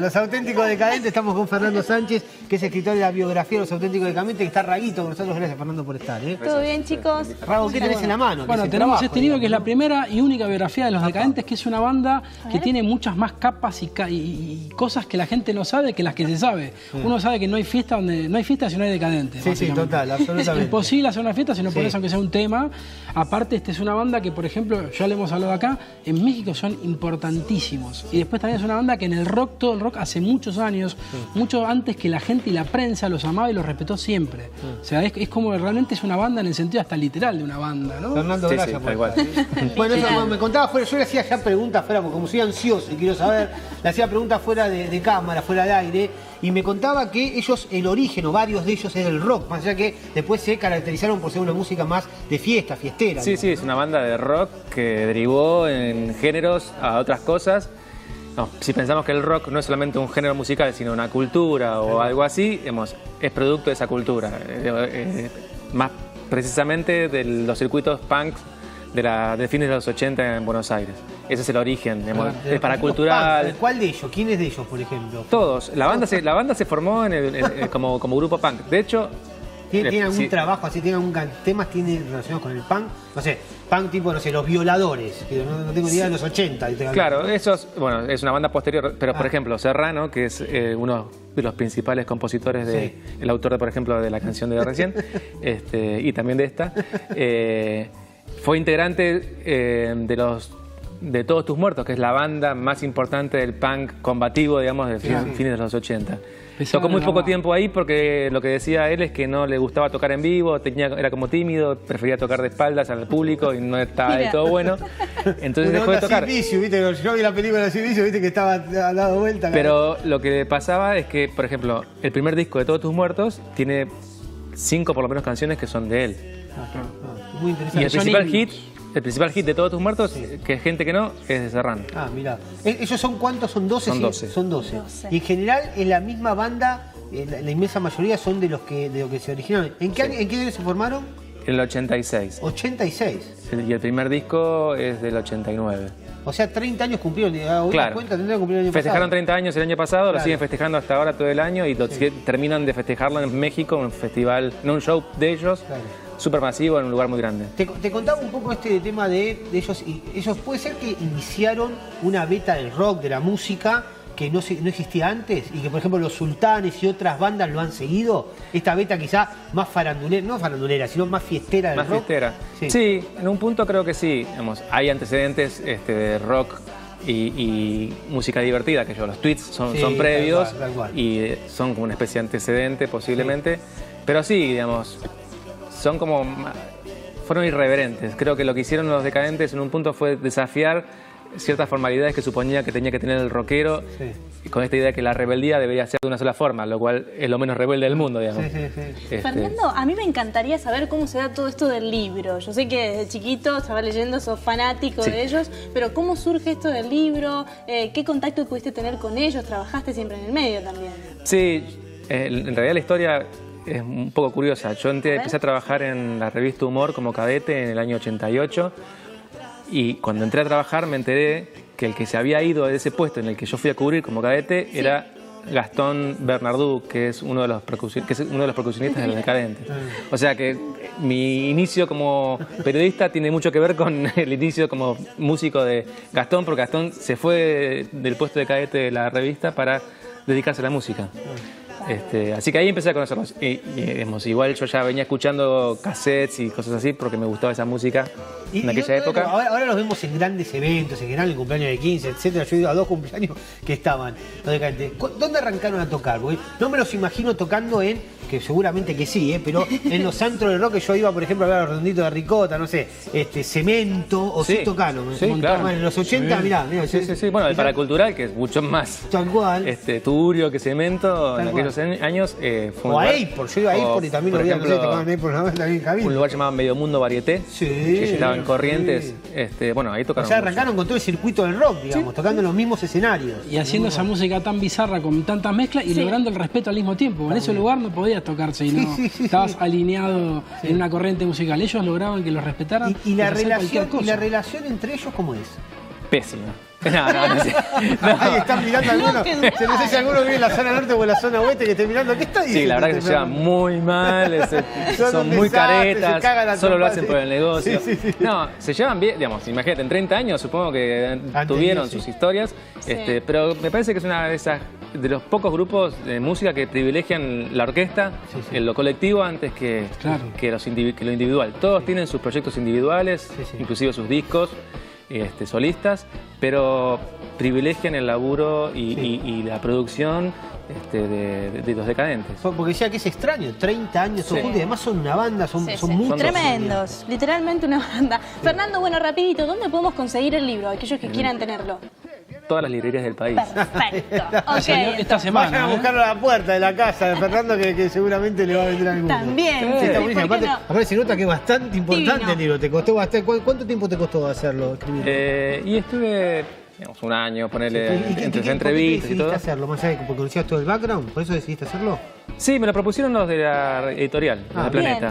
Los Auténticos Decadentes, estamos con Fernando Sánchez, que es escritor de la biografía de Los Auténticos Decadentes, que está Raguito con nosotros. Gracias, Fernando, por estar. ¿Todo bien, chicos? Rago, ¿qué tenés en la mano? Bueno, tenemos este libro que es la primera y única biografía de Los Decadentes, que es una banda que tiene muchas más capas y cosas que la gente no sabe que las que se sabe. Uno sabe que no hay fiesta si no hay decadentes. Sí, total, absolutamente. Es imposible hacer una fiesta si no pones aunque sea un tema. Aparte, esta es una banda que, por ejemplo, ya le hemos hablado acá, en México son importantísimos. Y después también es una banda que en el rock, todo el rock, hace muchos años, mucho antes que la gente y la prensa los amaba y los respetó siempre. O sea, es como realmente es una banda en el sentido hasta literal de una banda, ¿no? Fernando, gracias por igual. Bueno, eso me contaba fuera, yo le hacía ya preguntas fuera, porque como soy ansioso y quiero saber, le hacía preguntas fuera de cámara, fuera de aire, y me contaba que ellos, el origen, o varios de ellos, es del rock, más allá que después se caracterizaron por ser una música más de fiesta, fiestera. Sí, sí, es una banda de rock que derivó en géneros a otras cosas. No, si pensamos que el rock no es solamente un género musical, sino una cultura o algo así, es producto de esa cultura. Más precisamente de los circuitos punk de fines de los 80 en Buenos Aires. Ese es el origen, es paracultural. ¿Cuál de ellos? ¿Quiénes de ellos, por ejemplo? Todos. La banda se formó como grupo punk. De hecho... ¿Tiene algún trabajo así? ¿Tiene algún temas relacionados con el punk? No sé, punk tipo, no sé, Los Violadores, que no tengo ni idea de los 80. Claro, es una banda posterior, pero por ejemplo, Serrano, que es uno de los principales compositores, el autor, por ejemplo, de la canción de recién, y también de esta, fue integrante de Todos Tus Muertos, que es la banda más importante del punk combativo, digamos, de fines de los 80. Tocó muy poco tiempo ahí porque lo que decía él es que no le gustaba tocar en vivo, era como tímido, prefería tocar de espaldas al público y no estaba de todo bueno. Entonces dejó de tocar. Vicio, ¿viste? Yo vi la película de Vicio, viste que estaba dado vuelta. Pero lo que pasaba es que, por ejemplo, el primer disco de Todos Tus Muertos tiene 5 por lo menos canciones que son de él. Muy interesante. Y el principal hit de Todos Tus Muertos, que es Gente que no, es de Serrano. Ah, mirá. ¿Ellos son cuántos? ¿Son 12? Son 12. Son 12. Y en general, en la misma banda, la inmensa mayoría son de los que se originaron. ¿En qué año se formaron? En el 86. 86. Y el primer disco es del 89. O sea, 30 años cumplieron. Claro. Festejaron 30 años el año pasado, lo siguen festejando hasta ahora todo el año y terminan de festejarlo en México, en un festival, en un show de ellos. Claro. Súper masivo, en un lugar muy grande. Te contaba un poco este tema de ellos. Ellos puede ser que iniciaron una beta del rock, de la música, que no existía antes, y que por ejemplo los Sultanes y otras bandas lo han seguido. Esta beta quizá más farandulera, no farandulera, sino más fiestera del rock. Más fiestera. Sí, en un punto creo que sí. Hay antecedentes de rock y música divertida, que los tweets son previos, tal cual. Y son como una especie de antecedente posiblemente. Pero sí, digamos, fueron irreverentes. Creo que lo que hicieron los Decadentes en un punto fue desafiar ciertas formalidades que suponía que tenía que tener el rockero, con esta idea de que la rebeldía debería ser de una sola forma, lo cual es lo menos rebelde del mundo, digamos. Fernando, a mí me encantaría saber cómo se da todo esto del libro. Yo sé que desde chiquito estaba leyendo, sos fanático de ellos, pero ¿cómo surge esto del libro? ¿Qué contacto pudiste tener con ellos? ¿Trabajaste siempre en el medio también? Sí, en realidad la historia es un poco curiosa. Yo empecé a trabajar en la revista Humor como cadete en el año 88 y cuando entré a trabajar me enteré que el que se había ido de ese puesto en el que yo fui a cubrir como cadete era Gastón Bernardú, que es uno de los percusionistas de Los Decadentes. O sea que mi inicio como periodista tiene mucho que ver con el inicio como músico de Gastón, porque Gastón se fue del puesto de cadete de la revista para dedicarse a la música. Así que ahí empecé a conocerlos. Igual yo ya venía escuchando cassettes y cosas así porque me gustaba esa música en aquella época. Ahora los vemos en grandes eventos, en general el cumpleaños de 15, etcétera. Yo he ido a 2 cumpleaños que estaban los Decadentes. ¿Dónde arrancaron a tocar? Porque no me los imagino tocando que seguramente que sí, pero en los antros del rock que yo iba, por ejemplo, a ver a los Redonditos de Ricota, no sé, Cemento, o sí tocaron. Sí, claro. En los 80, mirá. Sí. Bueno, el paracultural, que es mucho más tal cual. Turbio que Cemento, en aquellos años fue un lugar, yo iba a Apor y también lo vi, no sé, tocaban Apor también en Cabildo. Un lugar llamado Medio Mundo Varieté, que estaba en Corrientes. Ahí tocaron. O sea, arrancaron con todo el circuito del rock, digamos, tocando en los mismos escenarios. Y haciendo esa música tan bizarra con tantas mezclas y logrando el respeto al mismo tiempo. En ese lugar no podías tocarse y no estabas alineado en una corriente musical. Ellos lograban que los respetaran. ¿Y la relación entre ellos cómo es? Pésima. No sé. No. Ahí están mirando algunos. No, No sé si alguno vive en la zona norte o en la zona oeste que esté mirando. ¿Qué está diciendo? Sí, la verdad que se llevan muy mal, son muy caretas, solo lo hacen por el negocio. Sí. No, se llevan bien, digamos, imagínate, en 30 años supongo que tuvieron sus historias, pero me parece que es una de los pocos grupos de música que privilegian la orquesta, lo colectivo antes que lo individual. Todos tienen sus proyectos individuales, inclusive sus discos solistas, pero privilegian el laburo y la producción de los Decadentes. Porque decía que es extraño, 30 años son juntos y además son una banda, son muchos. Tremendos, literalmente una banda. Fernando, bueno, rapidito, ¿dónde podemos conseguir el libro? Aquellos que quieran tenerlo. Todas las librerías del país. Perfecto. Esta semana. Vayan a buscarlo a la puerta de la casa de Fernando que seguramente le va a vender algo. También. Sí, está buenísimo. ¿Por qué Aparte se nota que es bastante importante Divino. el libro. ¿Te costó bastante? ¿Cuánto tiempo te costó hacerlo, escribirlo? Y estuve, digamos, un año, ponerle ¿Y entre por qué entrevistas y todo. decidiste hacerlo? Más allá de porque conocías todo el background, ¿por eso decidiste hacerlo? Sí, me lo propusieron los de la editorial, los de Planeta.